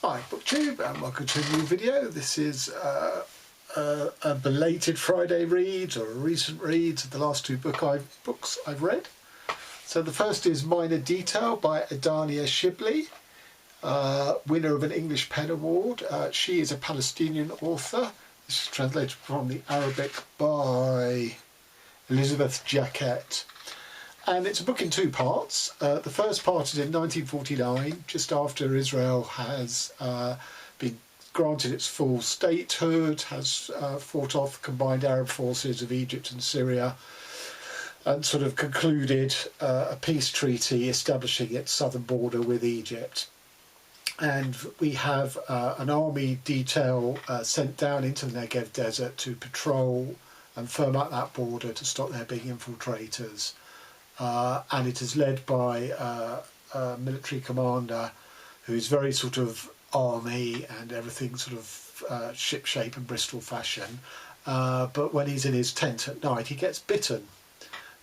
Hi BookTube and welcome to a new video. This is a belated Friday read or a recent read of the last two books I've read. So the first is Minor Detail by Adania Shibli, winner of an English Pen Award. She is a Palestinian author. This is translated from the Arabic by Elizabeth Jacquet. And it's a book in two parts. The first part is in 1949, just after Israel has been granted its full statehood, has fought off the combined Arab forces of Egypt and Syria, and sort of concluded a peace treaty establishing its southern border with Egypt. And we have an army detail sent down into the Negev desert to patrol and firm up that border to stop there being infiltrators. And it is led by a military commander who is very sort of army and everything sort of ship shape and Bristol fashion. But when he's in his tent at night, he gets bitten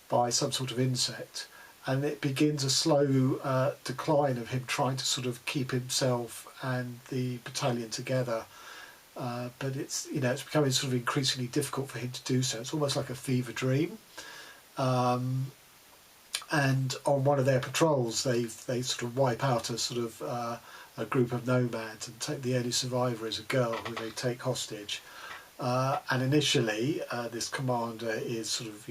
by some sort of insect, and it begins a slow decline of him trying to sort of keep himself and the battalion together. But it's becoming sort of increasingly difficult for him to do so. It's almost like a fever dream. And on one of their patrols, they sort of wipe out a sort of a group of nomads and take the only survivor is a girl who they take hostage. And initially, this commander is sort of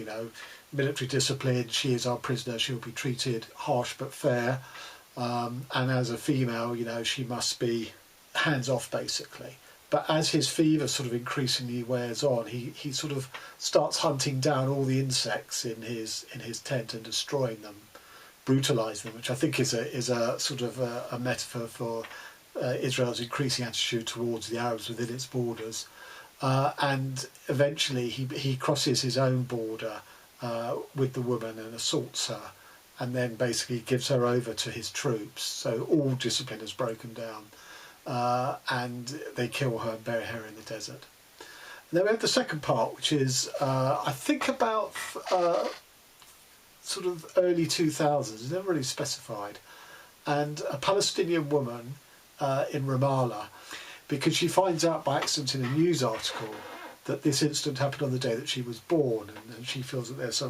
military discipline. She is our prisoner. She'll be treated harsh but fair. And as a female, she must be hands off basically. But as his fever sort of increasingly wears on, he sort of starts hunting down all the insects in his tent and destroying them, brutalising them, which I think is a sort of a metaphor for Israel's increasing attitude towards the Arabs within its borders. And eventually he crosses his own border with the woman and assaults her, and then basically gives her over to his troops. So all discipline has broken down. And they kill her and bury her in the desert. And then we have the second part, which is I think about sort of early 2000s. It's never really specified. And a Palestinian woman in Ramallah, because she finds out by accident in a news article that this incident happened on the day that she was born, and she feels that there's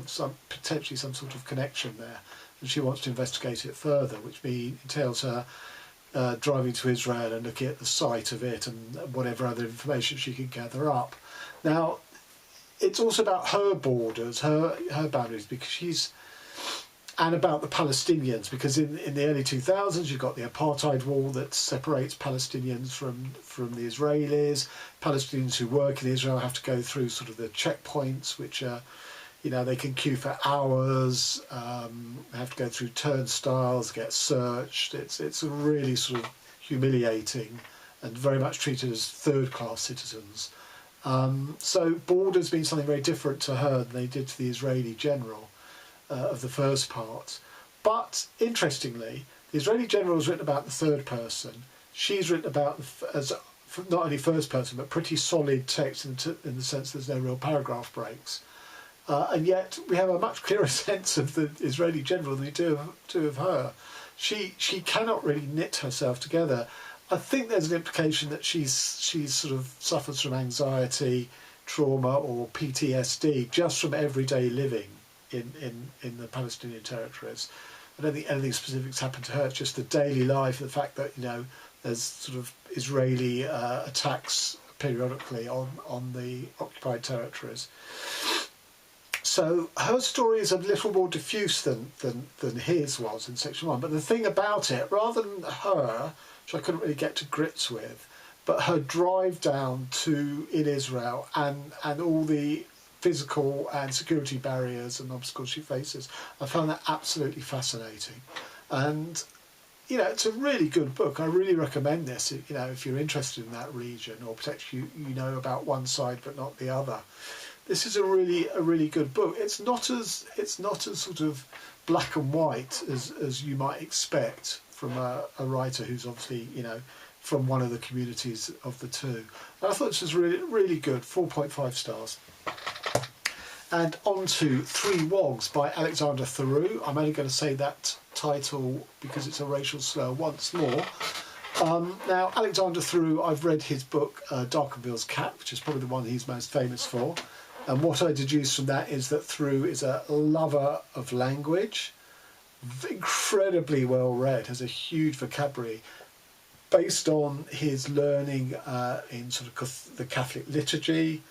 potentially some sort of connection there, and she wants to investigate it further, which entails her driving to Israel and looking at the site of it and whatever other information she can gather up. Now, it's also about her borders, her boundaries, because and about the Palestinians, because in the early 2000s you've got the apartheid wall that separates Palestinians from the Israelis. Palestinians who work in Israel have to go through sort of the checkpoints, which are they can queue for hours, have to go through turnstiles, get searched. It's a really sort of humiliating and very much treated as third-class citizens. So borders mean something very different to her than they did to the Israeli general of the first part. But interestingly, the Israeli general is written about the third person. She's written about as not only first person, but pretty solid text in the sense there's no real paragraph breaks. And yet we have a much clearer sense of the Israeli general than we do of her. She cannot really knit herself together. I think there's an implication that she's sort of suffers from anxiety, trauma or PTSD just from everyday living in the Palestinian territories. I don't think anything specific's happened to her. It's just the daily life, the fact that there's sort of Israeli attacks periodically on the occupied territories. So her story is a little more diffuse than his was in section 1. But the thing about it, rather than her, which I couldn't really get to grips with, but her drive down in Israel and all the physical and security barriers and obstacles she faces, I found that absolutely fascinating. And it's a really good book. I really recommend this. If you're interested in that region, or potentially you know about one side but not the other. This is a really good book. It's not as sort of black and white as you might expect from a writer who's obviously from one of the communities of the two. And I thought this was really good. 4.5 stars. And on to Three Wogs by Alexander Theroux. I'm only going to say that title because it's a racial slur once more. Now, Alexander Theroux, I've read his book, Darkenville's Cat, which is probably the one he's most famous for. And what I deduce from that is that Theroux is a lover of language, incredibly well read, has a huge vocabulary, based on his learning in sort of the Catholic liturgy,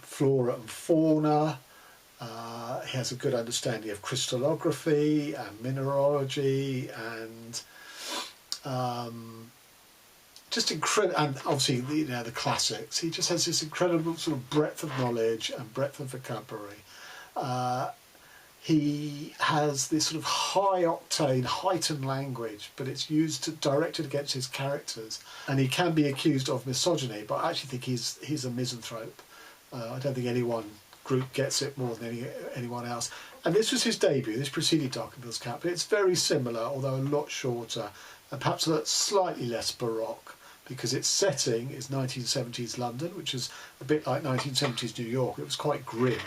flora and fauna. He has a good understanding of crystallography and mineralogy and just incredible, and obviously the classics. He just has this incredible sort of breadth of knowledge and breadth of vocabulary. He has this sort of high octane, heightened language, but it's directed against his characters, and he can be accused of misogyny. But I actually think he's a misanthrope. I don't think anyone group gets it more than anyone else. And this was his debut. This preceded Darkenville's Cat, but it's very similar, although a lot shorter, and perhaps slightly less baroque, because its setting is 1970s London, which is a bit like 1970s New York. It was quite grim.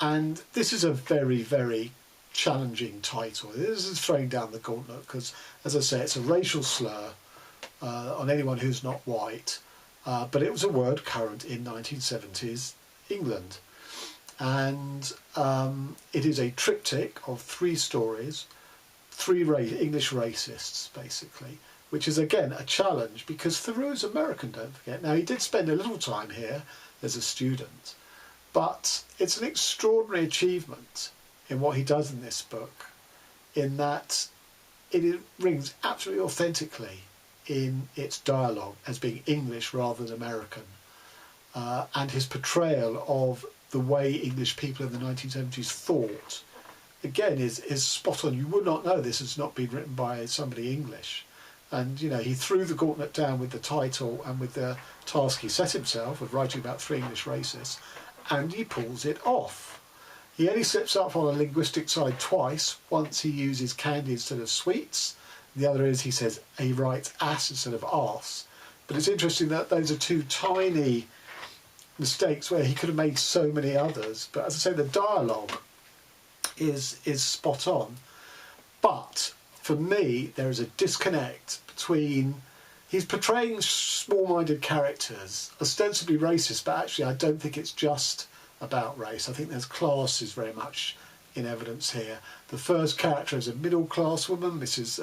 And this is a very, very challenging title. This is throwing down the gauntlet because, as I say, it's a racial slur on anyone who's not white, but it was a word current in 1970s England. And it is a triptych of 3 stories, 3 English racists, basically, which is, again, a challenge because Theroux is American, don't forget. Now, he did spend a little time here as a student, but it's an extraordinary achievement in what he does in this book, in that it rings absolutely authentically in its dialogue as being English rather than American, and his portrayal of the way English people in the 1970s thought, again, is spot on. You would not know this has not been written by somebody English. And, he threw the gauntlet down with the title and with the task he set himself of writing about 3 English racists, and he pulls it off. He only slips up on a linguistic side twice. Once he uses candy instead of sweets. The other is he writes ass instead of arse. But it's interesting that those are 2 tiny mistakes where he could have made so many others. But as I say, the dialogue is spot on. But for me, there is a disconnect between... He's portraying small-minded characters, ostensibly racist, but actually I don't think it's just about race. I think there's class is very much in evidence here. The first character is a middle-class woman, Mrs.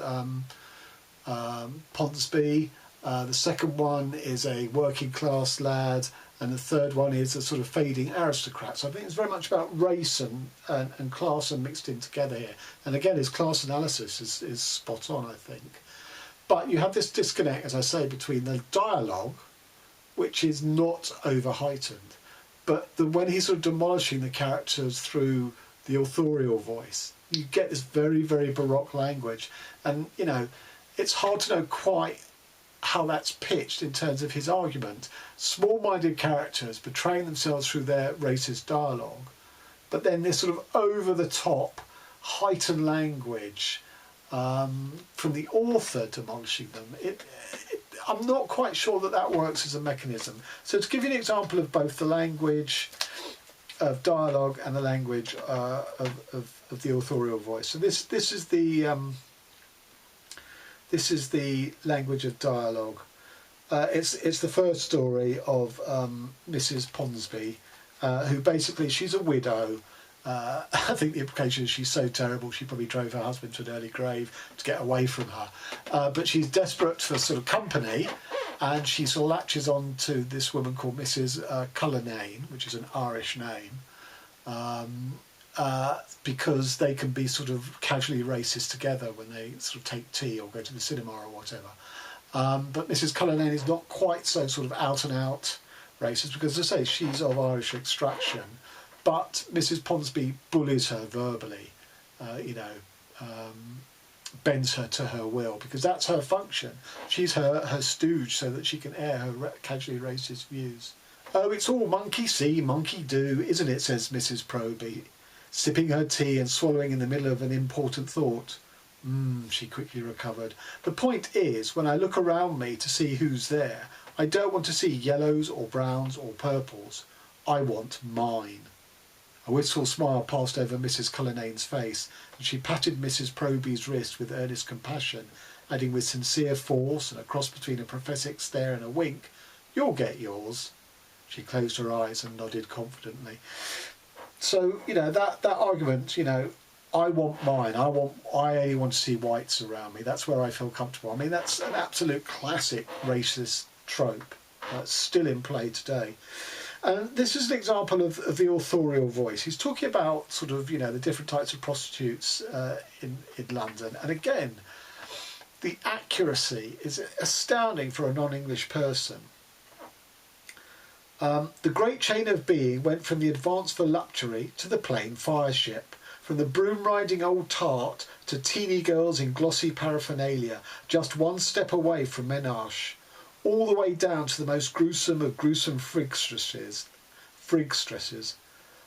Ponsonby. The second one is a working-class lad, and the third one is a sort of fading aristocrat. So I think it's very much about race and class and mixed in together here. And again, his class analysis is spot on, I think. But you have this disconnect, as I say, between the dialogue, which is not over-heightened, but when he's sort of demolishing the characters through the authorial voice, you get this very, very baroque language. And, it's hard to know quite how that's pitched in terms of his argument. Small-minded characters betraying themselves through their racist dialogue, but then this sort of over-the-top, heightened language from the author demolishing them. I'm not quite sure that works as a mechanism. So to give you an example of both the language of dialogue and the language of the authorial voice. So this is the language of dialogue. It's the first story of Mrs. Ponsonby, who basically, she's a widow. I think the implication is she's so terrible she probably drove her husband to an early grave to get away from her. But she's desperate for sort of company, and she sort of latches on to this woman called Mrs. Cullinane, which is an Irish name, because they can be sort of casually racist together when they sort of take tea or go to the cinema or whatever. But Mrs. Cullinane is not quite so sort of out and out racist because, as I say, she's of Irish extraction. But Mrs. Ponsonby bullies her verbally, bends her to her will, because that's her function. She's her stooge so that she can air her casually racist views. Oh, it's all monkey see, monkey do, isn't it, says Mrs. Proby, sipping her tea and swallowing in the middle of an important thought. She quickly recovered. The point is, when I look around me to see who's there, I don't want to see yellows or browns or purples. I want mine. A wistful smile passed over Mrs. Cullinane's face, and she patted Mrs. Proby's wrist with earnest compassion. adding with sincere force and a cross between a prophetic stare and a wink, "You'll get yours." She closed her eyes and nodded confidently. So, that argument, I want mine. I only want to see whites around me. That's where I feel comfortable. I mean, that's an absolute classic racist trope that's still in play today. And this is an example of the authorial voice. He's talking about sort of, the different types of prostitutes in London. And again, the accuracy is astounding for a non-English person. The great chain of being went from the advanced voluptuary to the plain fire ship, from the broom-riding old tart to teeny girls in glossy paraphernalia, just one step away from menage, all the way down to the most gruesome of gruesome frigstresses.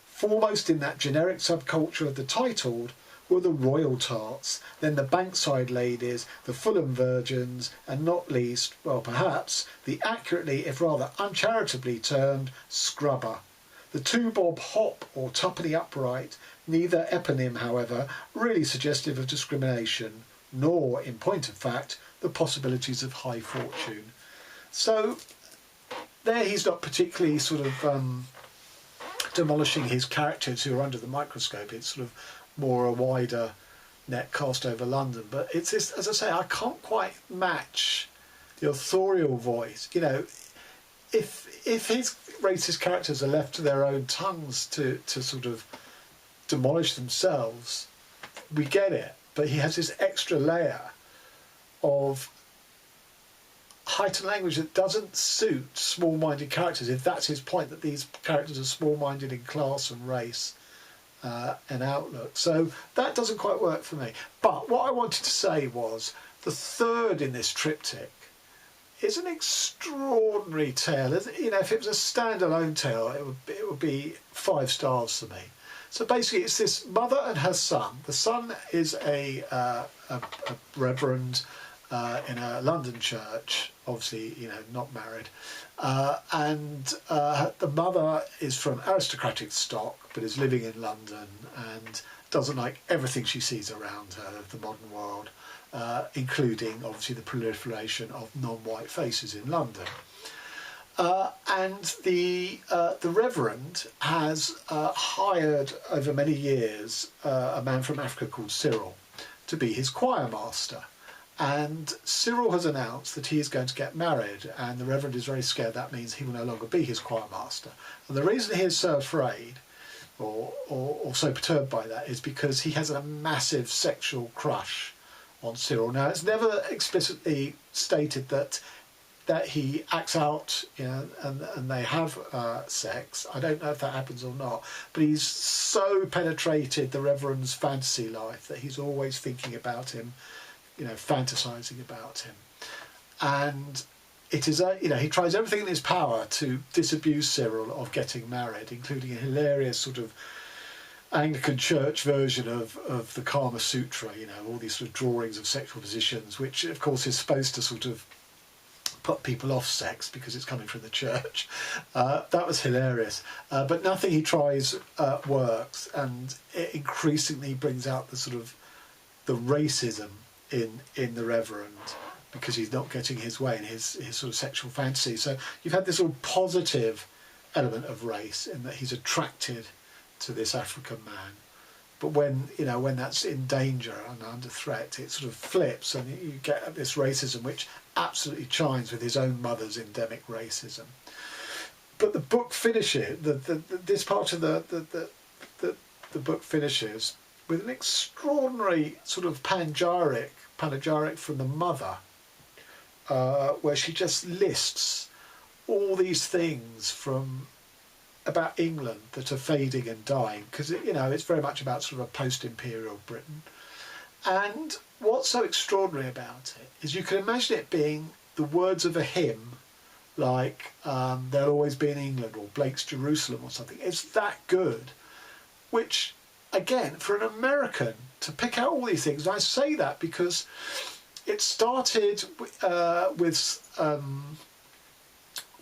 Foremost in that generic subculture of the titled were the royal tarts, then the Bankside ladies, the Fulham virgins, and not least, well perhaps, the accurately, if rather uncharitably termed, scrubber. The two-bob hop or tuppenny upright, neither eponym, however, really suggestive of discrimination, nor, in point of fact, the possibilities of high fortune. So, there he's not particularly sort of demolishing his characters who are under the microscope. It's sort of more a wider net cast over London. But it's this, as I say, I can't quite match the authorial voice. If his racist characters are left to their own tongues to sort of demolish themselves, we get it. But he has this extra layer of heightened language that doesn't suit small-minded characters, if that's his point, that these characters are small-minded in class and race and outlook. So that doesn't quite work for me. But what I wanted to say was the third in this triptych is an extraordinary tale. If it was a standalone tale, it would be 5 stars for me. So basically it's this mother and her son. The son is a reverend in a London church, obviously, not married. And the mother is from aristocratic stock, but is living in London and doesn't like everything she sees around her of the modern world, including, obviously, the proliferation of non-white faces in London. And the Reverend has hired, over many years, a man from Africa called Cyril to be his choir master. And Cyril has announced that he is going to get married, and the Reverend is very scared that means he will no longer be his choir master. And the reason he is so afraid, or so perturbed by that, is because he has a massive sexual crush on Cyril. Now, it's never explicitly stated that he acts out, and they have sex. I don't know if that happens or not, but he's so penetrated the Reverend's fantasy life that he's always thinking about him, fantasizing about him. And it is, he tries everything in his power to disabuse Cyril of getting married, including a hilarious sort of Anglican church version of the Kama Sutra, all these sort of drawings of sexual positions, which of course is supposed to sort of put people off sex because it's coming from the church. That was hilarious. But nothing he tries works, and it increasingly brings out the sort of the racism in the Reverend, because he's not getting his way in his sort of sexual fantasy. So you've had this sort of positive element of race in that he's attracted to this African man. But when that's in danger and under threat, it sort of flips, and you get this racism which absolutely chimes with his own mother's endemic racism. But the book finishes, this part of the book finishes with an extraordinary sort of panegyric from the mother, where she just lists all these things about England that are fading and dying, because it's very much about sort of a post-imperial Britain. And what's so extraordinary about it is you can imagine it being the words of a hymn, like There'll Always Be in England or Blake's Jerusalem or something. It's that good, which, again, for an American to pick out all these things, and I say that because it started with the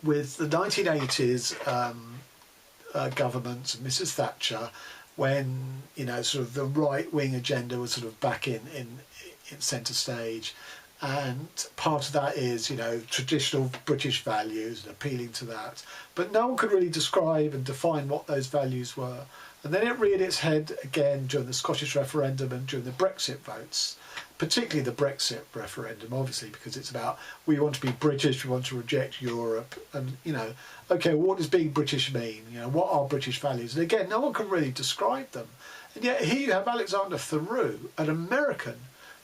1980s government and Mrs. Thatcher, when sort of the right-wing agenda was sort of back in centre stage, and part of that is, you know, traditional British values and appealing to that. But no one could really describe and define what those values were. And then it reared its head again during the Scottish referendum and during the Brexit votes, particularly the Brexit referendum, obviously, because it's about, we want to be British, we want to reject Europe, and, you know, okay, well, what does being British mean? You know, what are British values? And again, no one can really describe them. And yet here you have Alexander Theroux, an American,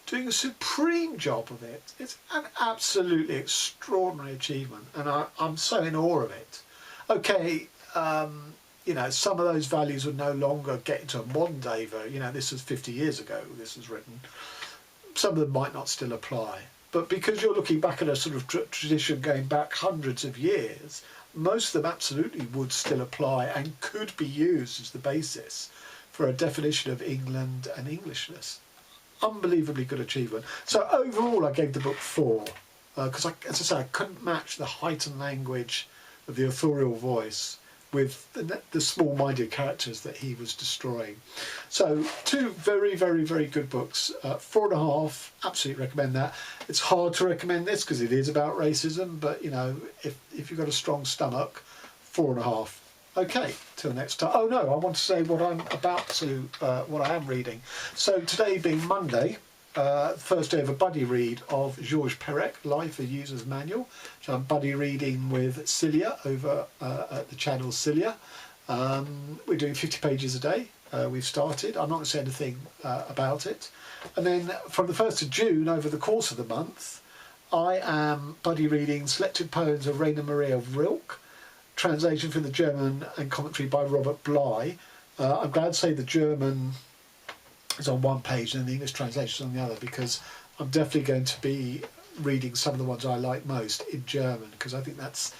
doing a supreme job of it. It's an absolutely extraordinary achievement, and I'm so in awe of it. Okay, you know, some of those values would no longer get into a modern day, you know, this was 50 years ago this was written. Some of them might not still apply, but because you're looking back at a sort of tradition going back hundreds of years, most of them absolutely would still apply and could be used as the basis for a definition of England and Englishness. Unbelievably good achievement. So overall I gave the book 4, because as I say, I couldn't match the heightened language of the authorial voice with the small-minded characters that he was destroying. So 2 very, very, very good books. 4.5, absolutely recommend that. It's hard to recommend this because it is about racism, but you know, if you've got a strong stomach, 4.5. Okay, till next time. Oh no, I want to say what I'm about to, what I am reading. So today being Monday, first day of a buddy read of Georges Perec, Life a User's Manual, which I'm buddy reading with Celia over at the channel Celia. We're doing 50 pages a day. We've started. I'm not going to say anything about it. And then from the 1st of June, over the course of the month, I am buddy reading selected poems of Rainer Maria Rilke, translation from the German and commentary by Robert Bly. I'm glad to say the German is on one page and the English translation is on the other, because I'm definitely going to be reading some of the ones I like most in German, because I think that's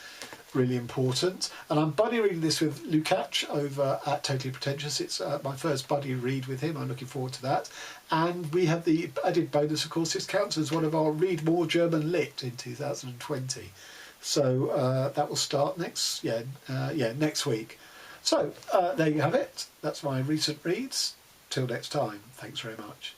really important. And I'm buddy reading this with Lukács over at Totally Pretentious. It's my first buddy read with him. I'm looking forward to that. And we have the added bonus, of course, this counts as one of our Read More German Lit in 2020. So that will start next week. So there you have it. That's my recent reads. Till next time, thanks very much.